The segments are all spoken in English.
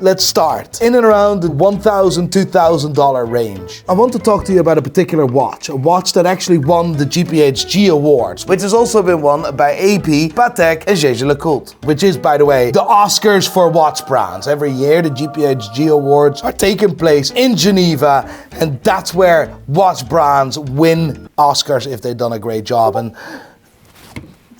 Let's start in and around the $1,000, $2,000 range. I want to talk to you about a particular watch, a watch that actually won the GPHG Awards, which has also been won by AP, Patek, and Jaeger-LeCoultre, which is, by the way, the Oscars for watch brands. Every year, the GPHG Awards are taking place in Geneva, and that's where watch brands win Oscars if they've done a great job. And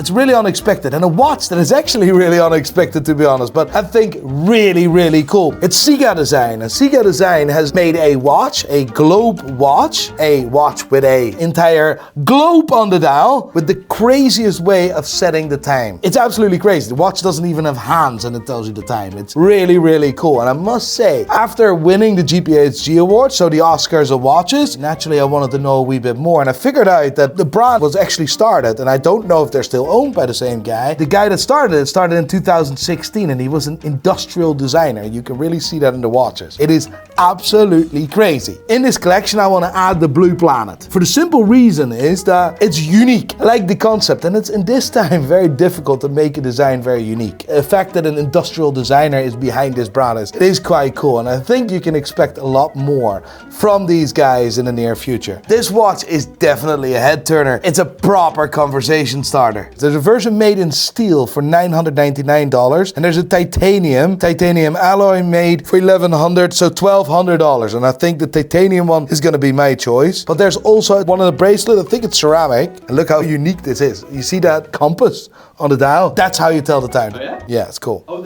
it's really unexpected, and a watch that is actually really unexpected, to be honest, but I think really, really cool. It's CIGAdesign, and CIGAdesign has made a watch, a globe watch, a watch with an entire globe on the dial, with the craziest way of setting the time. It's absolutely crazy. The watch doesn't even have hands, and it tells you the time. It's really, really cool, and I must say, after winning the GPHG Award, so the Oscars of watches, naturally I wanted to know a wee bit more, and I figured out that the brand was actually started, and I don't know if they're still owned by the same guy. The guy that started in 2016, and he was an industrial designer. You can really see that in the watches. It is absolutely crazy. In this collection, I want to add the Blue Planet. For the simple reason is that it's unique. I like the concept, and it's in this time very difficult to make a design very unique. The fact that an industrial designer is behind this brand is quite cool, and I think you can expect a lot more from these guys in the near future. This watch is definitely a head turner. It's a proper conversation starter. There's a version made in steel for $999, and there's a titanium alloy made for $1,100, so $1,200, and I think the titanium one is going to be my choice. But there's also one of the bracelets, I think it's ceramic, and look how unique this is. You see that compass on the dial? That's how you tell the time. Oh yeah? Yeah, it's cool. Oh,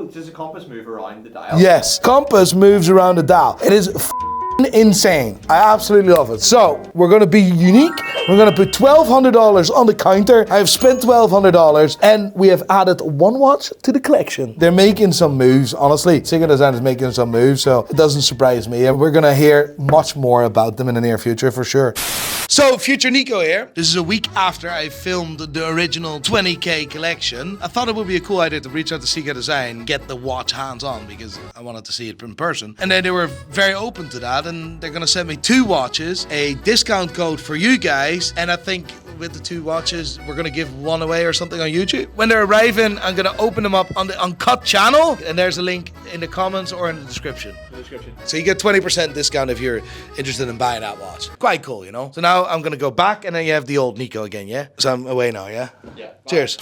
does the compass move around the dial? Yes, compass moves around the dial. It is insane. I absolutely love it. So we're going to be unique. We're going to put $1,200 on the counter. I've spent $1,200, and we have added one watch to the collection. They're making some moves. Honestly, CIGAdesign is making some moves, so it doesn't surprise me. And we're going to hear much more about them in the near future for sure. So, Future Nico here. This is a week after I filmed the original 20K collection. I thought it would be a cool idea to reach out to CIGAdesign, get the watch hands-on, because I wanted to see it in person. And then they were very open to that, and they're gonna send me 2 watches, a discount code for you guys, and I think with the 2 watches, we're gonna give one away or something on YouTube. When they're arriving, I'm gonna open them up on the Uncut channel, and there's a link in the comments or in the description. So you get 20% discount if you're interested in buying that watch. Quite cool, you know? So now I'm gonna go back, and then you have the old Nico again, yeah? So I'm away now, yeah? Yeah. Cheers.